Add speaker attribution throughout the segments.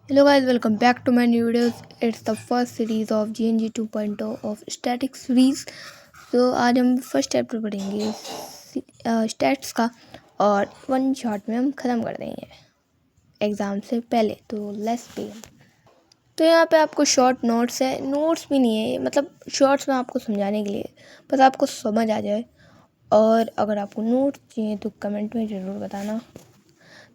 Speaker 1: Hello guys, welcome back to my new videos. It's the first series of GNG 2.0 of static series. तो आज हम first chapter पढ़ेंगे stats का और one shot में हम ख़त्म कर देंगे एग्ज़ाम से पहले। तो लेट्स बिगिन। तो यहाँ पे आपको शॉर्ट नोट्स है, नोट्स भी नहीं है, मतलब शॉर्ट्स में आपको समझाने के लिए, बस आपको समझ आ जाए। और अगर आपको नोट्स चाहिए तो कमेंट में ज़रूर बताना।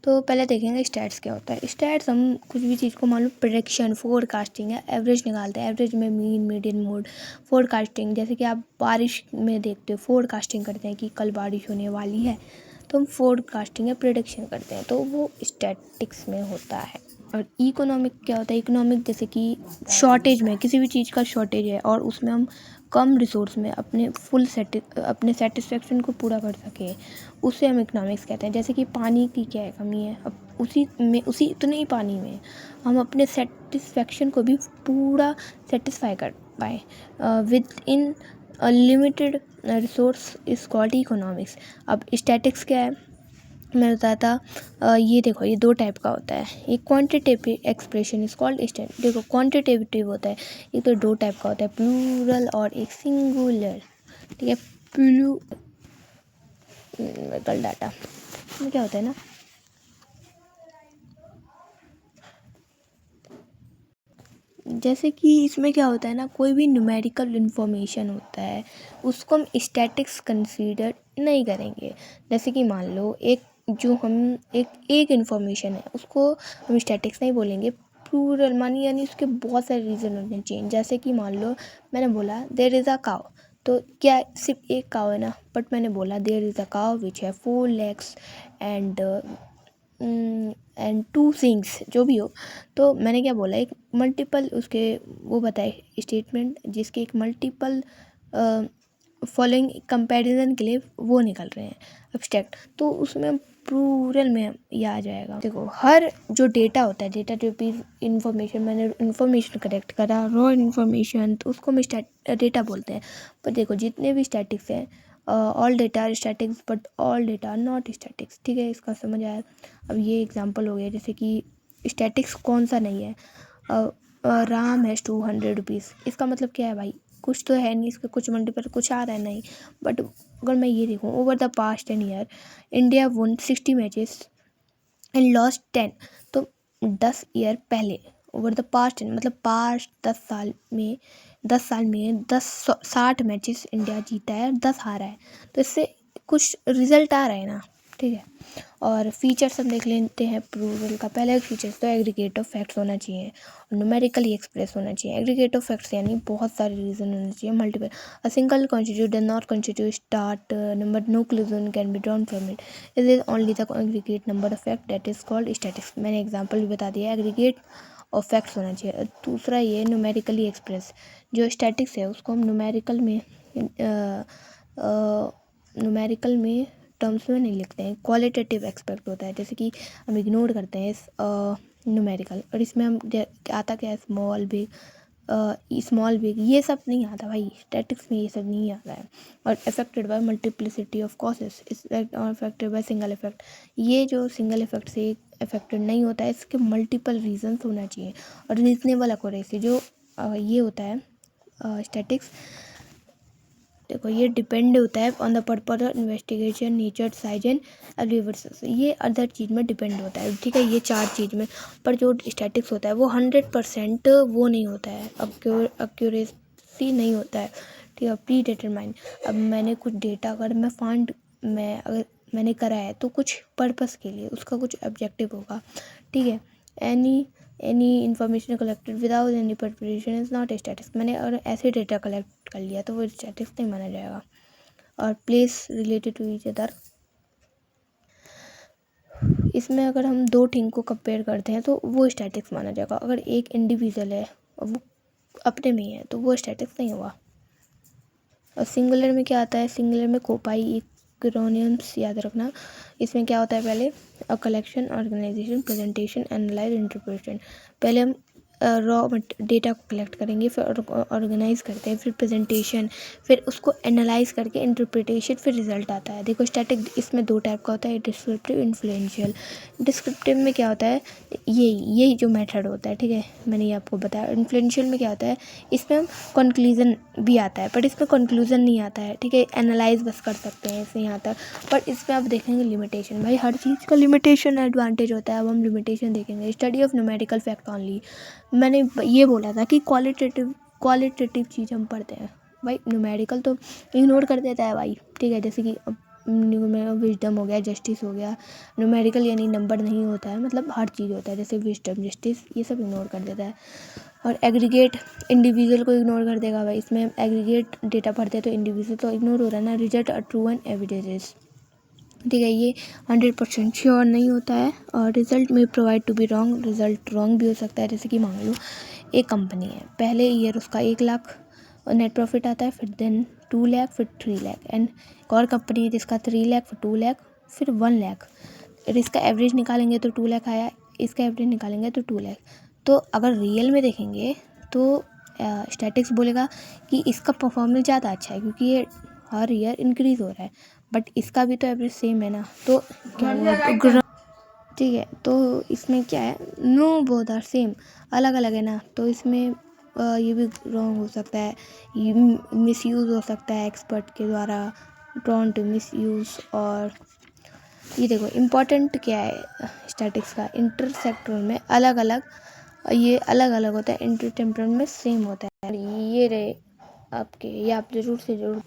Speaker 1: तो पहले देखेंगे स्टैट्स क्या होता है। स्टैट्स हम कुछ भी चीज़ को मान लो प्रेडिक्शन, फोरकास्टिंग है, एवरेज निकालते हैं। एवरेज में मीन, मीडियन, मोड। फोरकास्टिंग जैसे कि आप बारिश में देखते हो, फोरकास्टिंग करते हैं कि कल बारिश होने वाली है, तो हम फोरकास्टिंग या प्रेडिक्शन करते हैं, तो वो स्टैटिक्स में होता है। और इकोनॉमिक क्या होता है? इकोनॉमिक जैसे कि शॉर्टेज में, किसी भी चीज़ का शॉर्टेज है और उसमें हम कम रिसोर्स में अपने सेटिस्फेक्शन को पूरा कर सके, उसे हम इकोनॉमिक्स कहते हैं। जैसे कि पानी की क्या है, कमी है, अब उसी इतने ही पानी में हम अपने सेटिस्फेक्शन को भी पूरा सेटिस्फाई कर पाए with in limited resource is called economics. अब स्टैटिक्स क्या है मैं बताता। ये देखो, ये दो टाइप का होता है। एक quantitative expression is called stat. देखो क्वांटिटेटिव होता है, एक तो दो टाइप का होता है, प्लूरल और एक सिंगुलर। ठीक है, कल डाटा में क्या होता है ना, जैसे कि इसमें क्या होता है ना, कोई भी न्यूमेरिकल इन्फॉर्मेशन होता है उसको हम स्टैटिक्स कंसीडर नहीं करेंगे। जैसे कि मान लो एक इन्फॉर्मेशन है, उसको हम स्टैटिक्स नहीं बोलेंगे, प्लूरल मानी, यानी उसके बहुत सारे रीज़न होने चाहिए। जैसे कि मान लो मैंने बोला देयर इज़ अ काउ, तो क्या सिर्फ एक काउ है ना, बट मैंने बोला देयर इज़ अ काउ विच है 4 legs एंड 2 सिंग्स, जो भी हो। तो मैंने क्या बोला, एक मल्टीपल उसके वो बताए स्टेटमेंट जिसके एक मल्टीपल फॉलोइंग कंपैरिजन के लिए वो निकल रहे हैं एब्स्ट्रैक्ट, तो उसमें प्लूरल में ये आ जाएगा। देखो हर जो डेटा होता है, डेटा जो भी इंफॉर्मेशन, मैंने इंफॉर्मेशन कलेक्ट करा, रॉ इन्फॉर्मेशन, तो उसको हम डेटा बोलते हैं। पर देखो जितने भी स्टैटिक्स हैं, all data are statics but all data are not statics. ठीक है, इसका समझ आया। अब ये एग्जांपल हो गया, जैसे कि स्टैटिक्स कौन सा नहीं है। राम हैज़ 200 रुपीज़, इसका मतलब क्या है भाई, कुछ तो है नहीं, इसका कुछ मल्टीपल कुछ आ रहा है नहीं। बट अगर मैं ये देखूँ, over the past 10 year India one 60 matches and lost 10, तो 10 ईयर पहले, ओवर द पास्ट 10 मतलब पास्ट 10 साल में 60 मैचेस इंडिया जीता है और 10 हारा है, तो इससे कुछ रिजल्ट आ रहा है ना। ठीक है, और फीचर्स हम देख लेते हैं प्लूरल का। पहले फीचर्स तो एग्रीगेट ऑफ फैक्ट्स होना चाहिए और न्यूमेरिकली एक्सप्रेस होना चाहिए। एग्रीगेट ऑफ फैक्ट्स यानी बहुत सारे रीजन होने चाहिए, multiple. A single constitute does not constitute start number, no conclusion can be drawn from it, it is only the aggregate number of fact that is called statics. मैंने example भी बता दिया, aggregate of facts होना चाहिए। दूसरा ये numerically express, जो statics है उसको हम न्यूमेरिकल में टर्म्स में नहीं लिखते हैं, क्वालिटेटिव एक्सपेक्ट होता है। जैसे कि हम इग्नोर करते हैं न्यूमेरिकल, और इसमें हम आता क्या है, स्मॉल बिग, ये सब नहीं आता भाई, स्टैटिक्स में ये सब नहीं आता है। और affected by multiplicity of causes और अफेक्टेड बाय सिंगल इफेक्ट, ये जो सिंगल इफेक्ट से अफेक्टेड नहीं होता है, इसके मल्टीपल रीजंस होना चाहिए। और रीजनेबल एक्यूरेसी, जो ये होता है स्टैटिक्स, देखो ये डिपेंड होता है on the purpose of investigation, nature, size and reverses, ये अदर चीज़ में डिपेंड होता है। ठीक है, ये 4 चीज़ में। पर जो स्टैटिक्स होता है वो 100% वो नहीं होता है, एक्यूरेसी नहीं होता है। ठीक है, प्री डिटरमाइन। अब मैंने कुछ डेटा अगर मैंने करा है तो कुछ पर्पस के लिए, उसका कुछ ऑब्जेक्टिव होगा। ठीक है, any information collected without any preparation is not statics. मैंने अगर ऐसे डेटा कलेक्ट कर लिया तो वो स्टैटिक्स नहीं माना जाएगा। और place related to each other, इसमें अगर हम दो थिंग को कंपेयर करते हैं तो वो स्टैटिक्स माना जाएगा। अगर एक इंडिविजुअल है और वो अपने में ही है तो वो स्टैटिक्स नहीं हुआ। और सिंगुलर में क्या आता है, सिंगुलर में कोपाई इक्रोनियम्स याद रखना। इसमें क्या होता है, पहले a collection, organization, presentation, analyze, interpretation. पहले हम रॉ डेटा को कलेक्ट करेंगे, फिर ऑर्गेनाइज करते हैं, फिर प्रेजेंटेशन, फिर उसको एनालाइज करके इंटरप्रिटेशन, फिर रिजल्ट आता है। देखो स्टैटिक इसमें 2 टाइप का होता है, डिस्क्रिप्टिव, इन्फ्लुएंशियल। डिस्क्रिप्टिव में क्या होता है, यही जो मेथड होता है, ठीक है, मैंने ये आपको बताया। इन्फ्लुएंशियल में क्या होता है, इसमें हम कंक्लूजन भी आता है, बट इसमें कंक्लूजन नहीं आता है, ठीक है, एनालाइज बस कर सकते हैं इसे यहाँ तक। पर इसमें आप देखेंगे लिमिटेशन, भाई हर चीज़ का लिमिटेशन एडवांटेज होता है। अब हम लिमिटेशन देखेंगे। Study of numerical fact only, मैंने ये बोला था कि क्वालिटेटिव चीज़ हम पढ़ते हैं, भाई न्यूमेरिकल तो इग्नोर कर देता है भाई, ठीक है, जैसे कि विजडम हो गया, जस्टिस हो गया। न्यूमेरिकल यानी नंबर नहीं होता है, मतलब हर चीज़ होता है, जैसे विजडम, जस्टिस, ये सब इग्नोर कर देता है। और एग्रीगेट इंडिविजुअल को इग्नोर कर देगा भाई, इसमें एग्रीगेट डेटा पढ़ते हैं तो इंडिविजुअल तो इग्नोर हो रहा है ना। Result are true and evidences, ठीक है, ये 100% श्योर नहीं होता है। और रिजल्ट में provide to be wrong, result wrong भी हो सकता है। जैसे कि मान लो एक कंपनी है, पहले ईयर उसका 1 लाख नेट प्रॉफिट आता है, फिर देन 2 लाख, फिर 3 लाख। एंड एक और कंपनी है जिसका 3 लाख, फिर 2 लाख, फिर 1 लाख। और इसका एवरेज निकालेंगे तो 2 लाख आया, इसका एवरेज निकालेंगे तो 2 लाख। तो अगर रियल में देखेंगे तो स्टैटिक्स बोलेगा कि इसका परफॉर्मेंस ज़्यादा अच्छा है, क्योंकि ये हर ईयर इंक्रीज़ हो रहा है, बट इसका भी तो एवरेज सेम है ना। तो क्या हुआ, ठीक है, तो इसमें क्या है, नो बोथ आर सेम, अलग अलग है ना। तो इसमें ये भी रॉन्ग हो सकता है, ये मिसयूज़ हो सकता है एक्सपर्ट के द्वारा, ड्रॉन टू मिसयूज़। और ये देखो इम्पॉर्टेंट क्या है स्टैटिक्स का, इंटरसेक्टोरल में अलग अलग, ये अलग अलग होता है, इंटरटेम्पोरल में सेम होता है। ये रहे आपके, ये आप ज़रूर से ज़रूर,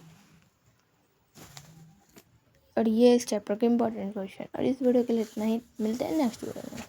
Speaker 1: और ये इस चैप्टर के इम्पोर्टेंट क्वेश्चन। और इस वीडियो के लिए इतना ही, मिलते हैं नेक्स्ट वीडियो में।